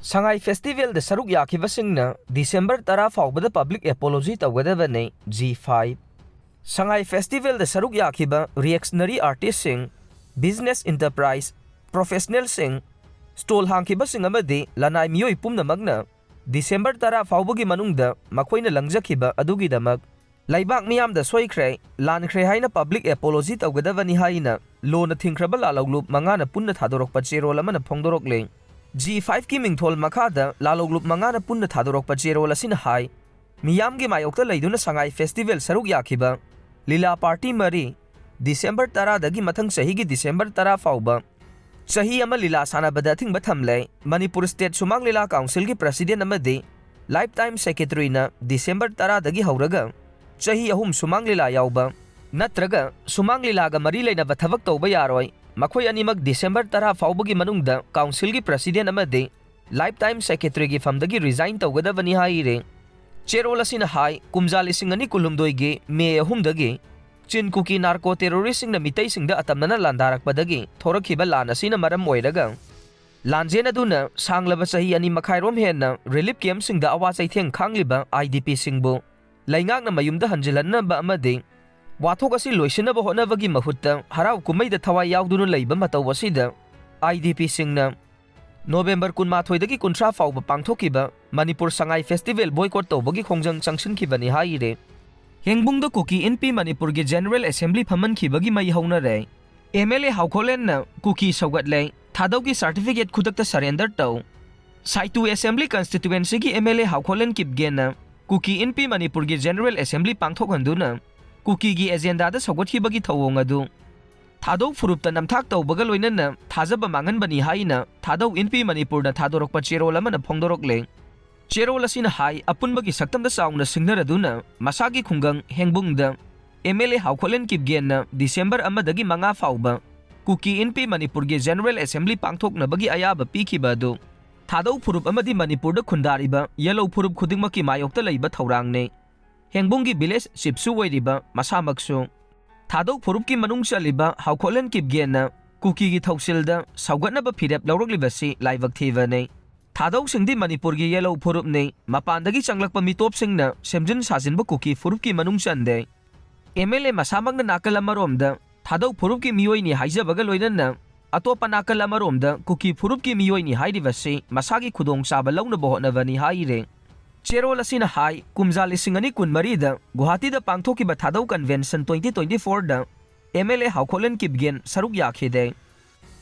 Sangai Festival the Saruk Yakhibasingna December 10 Faobada public apology Tougadabani G5 Sangai Festival the Saruk Yakhiba reactionary artist sing business enterprise professional sing stall Haokholetna Amadi lanai miyoi pumnamagna December 10 Faobagi manungda makoina langjakhiba adugidamak Laibak miyamda soikhre lankhre haina public apology Tougadabani haina lona thingkraba laloglup mangana punna thadorokpa cherol amana phongdorokle G5 ki mingthol makhada laloglup mangana punna thadorokpa cherol asina hai miyamgi mayokta leiduna Sangai Festival Saruk Yakhiba Lila party mari December 10 dagi mathang sahi gi December 10 fauba sahi ama lila sanabada thingba thamle Manipur State Sumang Lila Council ki President amadi lifetime secretary na December 10 dagi hauraga sahi ahum Sumang Lila yauba natraga Sumang Lila ga mari leinaba thabak tawba yaroi makhoi animak December 10 faubagi manungda council gi president amadi lifetime secretary gi famdagi resign tawgadabani haire cherol asina hai kumjali singani kulumdoi gi me ahumdagi chin Kuki narco terrorist singna Meitei singda atamnana landarakpadagi thorakhiba lan asina maram oiraga lanjen aduna sanglaba sahi ani makhairom henna relief camp singda awa chaitheng khangliba IDP singbu Leingakta mayumda hanjilanna ba amadi wathok asi loisinaba honabagi mahutta harau kumaida thawai yauduna leiba mataw asida IDP singna November 18 dagi 30 fauba pangthokiba Manipur Sangai Festival boycott tawbagi khongjang changsinkhibani haire Hengbungda Kuki NP Manipur ge General Assembly phamankhibagi mai haunare MLA Haokholetna Kuki Sougatle Thadougi certificate Khudakta surrender taw Saitu Assembly constituency gi MLA Haokholetna kipgena Kuki NP Manipur ge General Assembly pangthokhanduna Kukigi agenda da Sougatlebagi thawong adu Thadou furupta namthak tawbaga loinana thajaba manganbani haina Thadou NP Manipur na thadorokpa cherol amana phongdorokle cherol asina hai apunbagi saktamda sauna singnaraduna masagi khungang hengbungda MLA Haokholetna kipgena December amadagi manga fauba Kuki NP Manipur ge General Assembly pangthoknabagi ayaba pikhiba adu Thadou furup amadi Manipur da khundariba yellow furup khudingmaki mayokta leiba thaurangne Hengbungi village sipsu oiriba masamaksu Thadou furup ki manung chaliba Haokholetna kipgena Kukigi thausilda saugatnaba phirep lawroklibasi laibak thibane Thadou singdi Manipur gi yellow furup ne mapandagi changlakpa mitop singna semjin sajinba Kuki furup ki manung chande MLA masamagna nakal amaromda Thadou furup ki miyoi ni haijabaga loinana atopa nakal amaromda Kuki furup ki miyoi ni hairibasi masagi khudong chaba launa bohonabani haire cherol asina hai kumjali singani kunmari da Guwahati da pangthokiba Thadou Convention 2024 da MLA Haokholetna kipgen Saruk Yakhide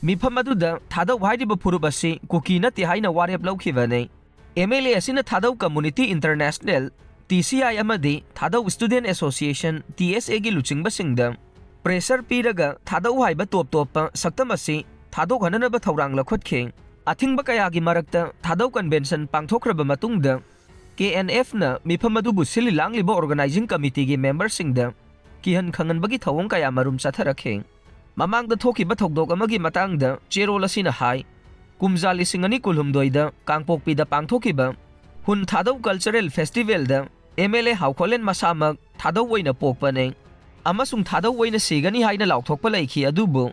mifam aduda Thadou hairiba furup asi Kuki nati haina warep laukhibane MLA asina Thadou Community International TCI amadi Thadou Student Association TSA gi luchingba singda pressure piraga Thadou haiba top topa saktam asi Thadou hananaba thaurang lakhotkheng athingba kaya gi marakta Thadou Convention pangthokraba matungda KNF na mifam adubu sili langliba organizing committee gi member singda Kihankhre bagi thawong kaya marum chatharakhe mamangda thokiba thokdok amagi matangda cherol asina hai kumjali singani kulhumdoida kangpokpida pangthokiba hun Thadou cultural festival da MLA Haokholetna masamak Thadou oina pokpane amasung Thadou oina sigani haina lauthokpa laikhi adubu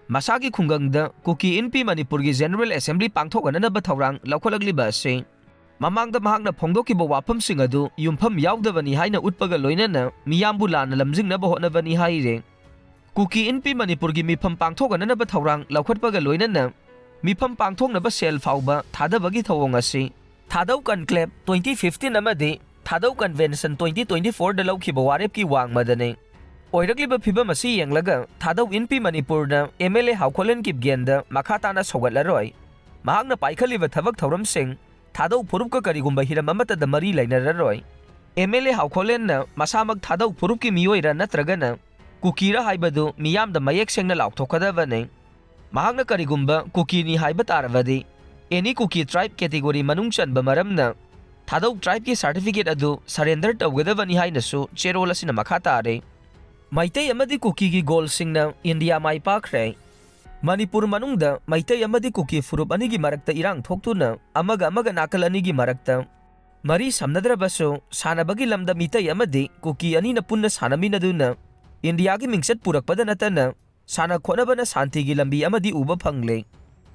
masagi khungangda Kuki NP Manipur gi General Assembly pangthokanaba thawrang laukholakliba ase mamangda mahakna phongdokiba wafam sing adu yumpham yaudabani haina utpaga loinana miyambu lana lamjingnaba hotnabani haire Kuki NP Manipur gi mifam pangthokanaba thawrang laukhatpaga loinana mifam pangthoknaba sel fauba thadabagi thawong ase Thadou Conclave 2015 amadi Thadou Convention 2024 da laukhiba warep ki wangmadane oirakliba phibam asi yenglaga Thadou NP Manipur na MLA Haokholetna kipgenda makhatana sogatlaroi mahakna paikhaliba thabak thauram sing Thadou furup ka karigumba hiram amata da mari lainararoi MLA Haokholetna masamak Thadou furup ki miyoira natragana Kukira haibadu miyam da mayek sengna lauthokadabane mahakna karigumba Kuki ni haiba tarvadi any Kuki tribe category manung chanba maramna Thadou tribe ki certificate adu surrender tawgadabani hainasu cherol asina makha tare Meitei amadi Kuki gi Goalsingna India Maipakhre Manipur manungda Meitei amadi Kuki furup anigi marakta irang thoktuna amaga nakal anigi marakta mari samnadrabasu sanabagi lamda Meitei amadi Kuki anina punna sanaminaduna India gi mingsat purakpada natana sana khonabana shanti gi lambi amadi uba phangle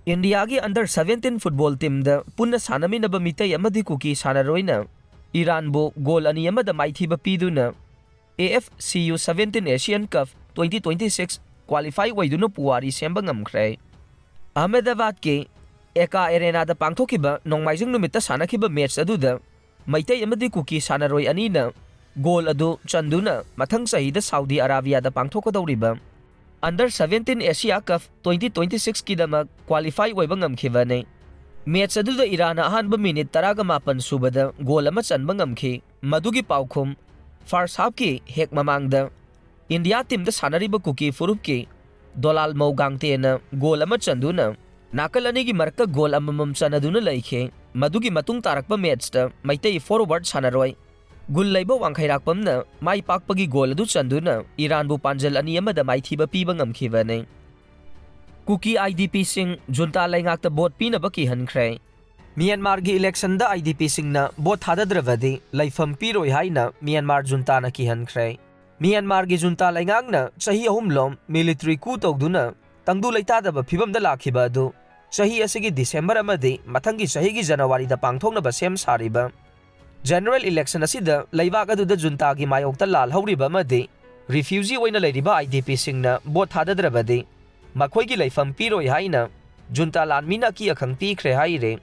India gi under 17 football team da punna sanaminaba Meitei amadi Kuki sanaroina Iran bo goal ani amada maithiba piduna AFCU 17 Asian Cup 2026 qualify waiduna puwari semba ngamkhre. Ahmedabad ke Eka Arena da pangthokiba nongmaijing numita sanakiba match aduda Meitei amadi Kuki sanaroi anina goal adu chanduna mathang sahi da Saudi Arabia da pangthokadawriba Under 17 Asia Cup 2026 kidamak qualify waiba ngamkhibane. Match aduda Iran ahanba minute 18 subada goal ama chanba ngamkhi madugi paukhum first half ki hek mamangda India team da sanariba Kuki furup ki Dolal Mawgangte na goal ama chanduna nakal ani gi marka goal amamam chanaduna laikhe madugi matung tarakpa match ta Meitei forward sanaroi Gul laiba wangkhairakpamna Maipakhre goal adu chanduna Iran bu panjal ani amada maithiba piba ngamkhibane. Kuki IDP sing Junta Leingakta bot Pinaba Kihankhre. Myanmar gi election da IDP singna bot thadadravadi laifam piroi haina Myanmar Junta na Kihankhre. Myanmar gi Junta Leingakna chahi ahumlom military coup tawduna tangdu leitadaba phibam da lakhiba adu chahi asigi December amadi mathangi chahi gi January da pangthoknaba sem sariba General election asida leibak aduda Junta gi mayokta lal hawriba amadi refugee oina leiriba IDP singna bot thadadrabadi makhoi gi laifam piroi haina Junta lanmina ki akhang pikhre haire.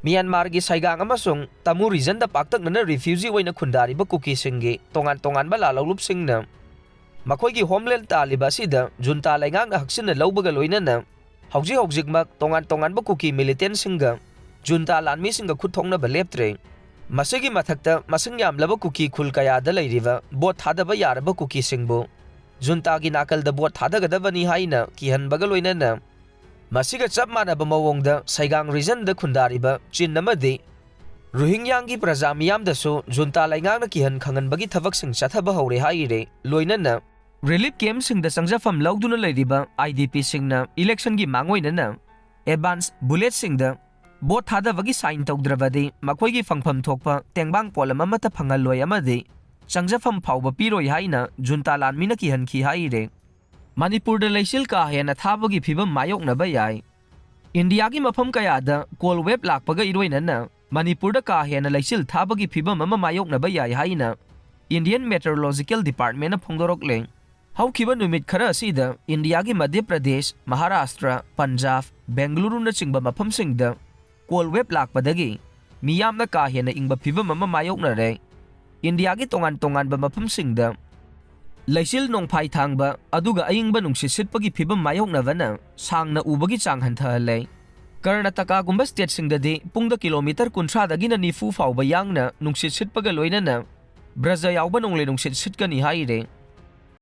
Myanmar gi saigang amasung tamu region da paktakna refugee oina khundariba Kuki singi tongan ba lalawlup singna makhoi gi homeland taliba sida Junta Leingang na haksin na lawbaga loinana haujik tongan ba Kuki militant singa Junta lanmi singa khutthongna ba leptre. Masigi mathakta masing yamlaba Kuki khul kaya da leiriba bot thadaba yaraba Kuki singbu Junta gi nakal da bot thadagadabani haina kihanbaga loinana masiga chap manaba mawongda saigang region da khundariba chin amadi Rohingya gi praja miyam dasu Junta Leingang na kihan khanganbagi thabak sing chathaba hore haire loinana relief camp sing da sangjafam lawduna leiriba IDP singna election gi mangoinana advance bullet sing da bot thadabagi sign tawdravadi makhoi gi fangpham thokpa tengbang polam amata phangaloi amadi changjafam phawba piroi haina Junta lanmina kihankhi haire. Manipur da Leichil ka Henna Thabagi Fibam Mayoknaba yai. India gi mafam kaya da call web lakpaga iroinana Manipur da ka Henna Leichil Thabagi Fibam ama Mayoknaba yai haina Indian Meteorological Department na phongdorokle. Haukhiba numit khara asida India gi Madhya Pradesh, Maharashtra, Punjab, Bengaluru na chingba mafam singda call web lakpadagi miyam na ka Henna ingba Fibam ama mayoknare. India gi tongan ba mafam singda Leichil nongphai thangba aduga ayingba nungsit sitpagi phibam mayoknabana sangna ubagi chang hanthale. Karnataka gumba state singdadi pungda kilometer 30 dagina nifu fawba yangna nungsit sitpaga loinana braja yawba nongle nungsit sitkani haire.